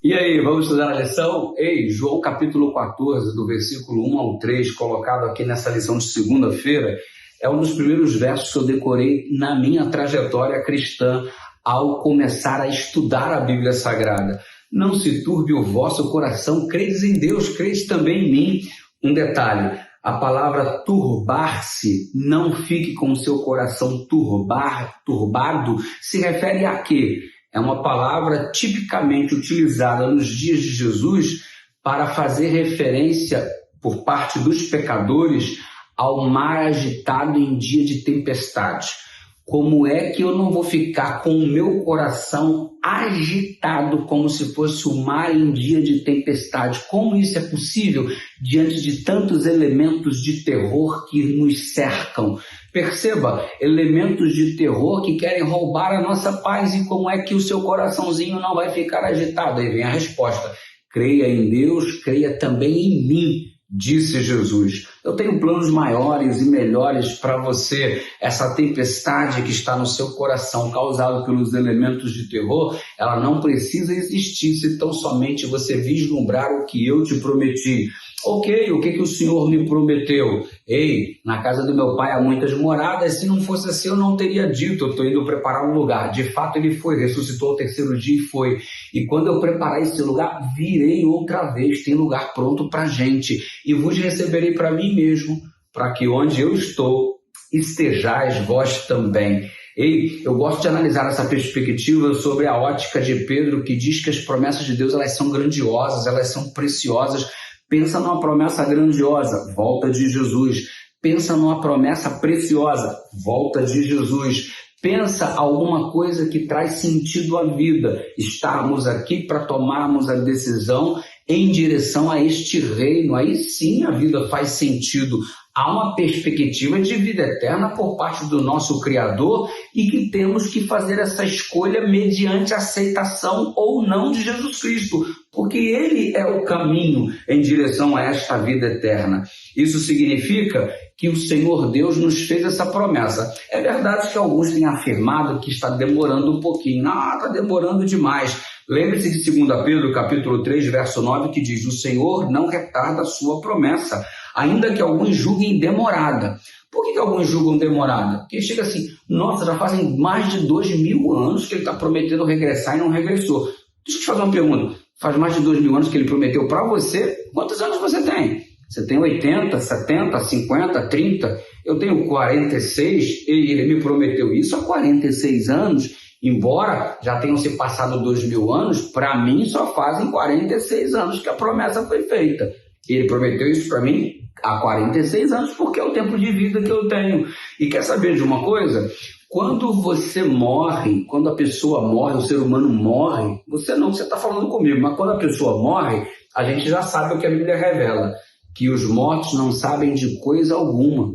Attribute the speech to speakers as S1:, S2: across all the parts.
S1: E aí, vamos estudar a lição? João capítulo 14, do versículo 1 ao 3, colocado aqui nessa lição de segunda-feira, é um dos primeiros versos que eu decorei na minha trajetória cristã ao começar a estudar a Bíblia Sagrada. Não se turbe o vosso coração, credes em Deus, credes também em mim. Um detalhe, a palavra turbar-se, não fique com o seu coração turbado, se refere a quê? É uma palavra tipicamente utilizada nos dias de Jesus para fazer referência, por parte dos pecadores, ao mar agitado em dia de tempestade. Como é que eu não vou ficar com o meu coração agitado como se fosse o mar em dia de tempestade? Como isso é possível diante de tantos elementos de terror que nos cercam? Perceba, elementos de terror que querem roubar a nossa paz. E como é que o seu coraçãozinho não vai ficar agitado? Aí vem a resposta: creia em Deus, creia também em mim, disse Jesus. Eu tenho planos maiores e melhores para você. Essa tempestade que está no seu coração, causada pelos elementos de terror, ela não precisa existir se tão somente você vislumbrar o que eu te prometi. Ok, o que o Senhor me prometeu? Na casa do meu pai há muitas moradas, se não fosse assim eu não teria dito, eu estou indo preparar um lugar. De fato ele foi, ressuscitou ao terceiro dia e foi. E quando eu preparar esse lugar, virei outra vez, tem lugar pronto para a gente. E vos receberei para mim mesmo, para que onde eu estou, estejais vós também. Eu gosto de analisar essa perspectiva sobre a ótica de Pedro, que diz que as promessas de Deus elas são grandiosas, elas são preciosas. Pensa numa promessa grandiosa, volta de Jesus. Pensa numa promessa preciosa, volta de Jesus. Pensa alguma coisa que traz sentido à vida. Estarmos aqui para tomarmos a decisão em direção a este reino. Aí sim a vida faz sentido. Há uma perspectiva de vida eterna por parte do nosso Criador e que temos que fazer essa escolha mediante aceitação ou não de Jesus Cristo, porque Ele é o caminho em direção a esta vida eterna. Isso significa que o Senhor Deus nos fez essa promessa. É verdade que alguns têm afirmado que está demorando um pouquinho. Está demorando demais. Lembre-se de 2 Pedro, capítulo 3, verso 9, que diz: o Senhor não retarda a sua promessa, ainda que alguns julguem demorada. Por que alguns julgam demorada? Porque chega assim, nossa, já fazem mais de 2000 anos que ele está prometendo regressar e não regressou. Deixa eu te fazer uma pergunta. Faz mais de 2000 anos que ele prometeu para você? Quantos anos você tem? Você tem 80, 70, 50, 30? Eu tenho 46 e ele me prometeu isso há 46 anos. Embora já tenham se passado 2000 anos, para mim só fazem 46 anos que a promessa foi feita. Ele prometeu isso para mim há 46 anos, porque é o tempo de vida que eu tenho. E quer saber de uma coisa? Quando você morre, quando a pessoa morre, o ser humano morre, você está falando comigo, mas quando a pessoa morre, a gente já sabe o que a Bíblia revela, que os mortos não sabem de coisa alguma.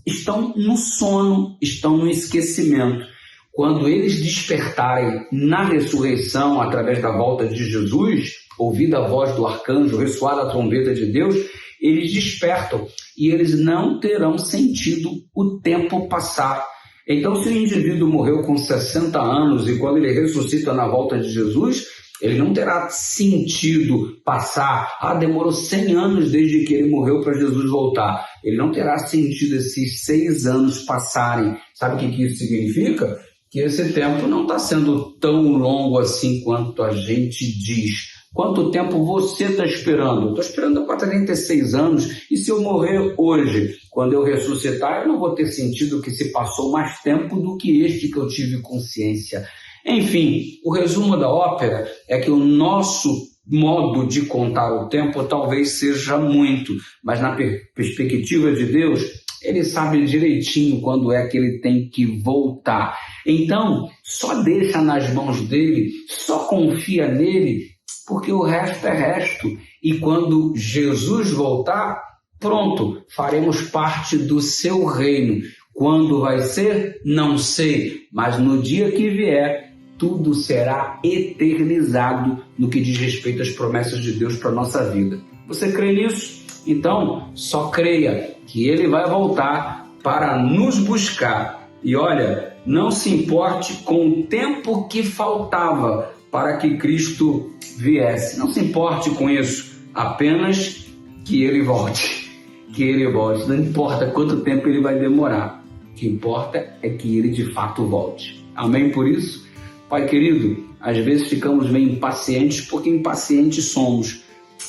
S1: Estão no sono, estão no esquecimento. Quando eles despertarem na ressurreição, através da volta de Jesus, ouvida a voz do arcanjo, ressoada a trombeta de Deus, eles despertam e eles não terão sentido o tempo passar. Então, se o indivíduo morreu com 60 anos e quando ele ressuscita na volta de Jesus, ele não terá sentido passar, demorou 100 anos desde que ele morreu para Jesus voltar. Ele não terá sentido esses 6 anos passarem. Sabe o que isso significa? Que esse tempo não está sendo tão longo assim quanto a gente diz. Quanto tempo você está esperando? Estou esperando para 36 anos e se eu morrer hoje, quando eu ressuscitar, eu não vou ter sentido que se passou mais tempo do que este que eu tive consciência. Enfim, o resumo da ópera é que o nosso modo de contar o tempo talvez seja muito, mas na perspectiva de Deus, ele sabe direitinho quando é que ele tem que voltar. Então, só deixa nas mãos dele, só confia nele, porque o resto é resto. E quando Jesus voltar, pronto, faremos parte do seu reino. Quando vai ser? Não sei, mas no dia que vier, tudo será eternizado no que diz respeito às promessas de Deus para a nossa vida. Você crê nisso? Então, só creia que Ele vai voltar para nos buscar. E olha, não se importe com o tempo que faltava para que Cristo viesse. Não se importe com isso, apenas que Ele volte. Que Ele volte. Não importa quanto tempo Ele vai demorar. O que importa é que Ele de fato volte. Amém por isso? Pai querido, às vezes ficamos meio impacientes porque impacientes somos.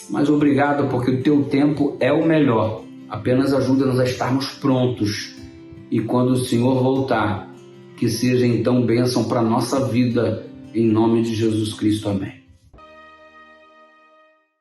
S1: Mas obrigado porque o Teu tempo é o melhor. Apenas ajuda-nos a estarmos prontos. E quando o Senhor voltar, que seja então bênção para a nossa vida, em nome de Jesus Cristo. Amém.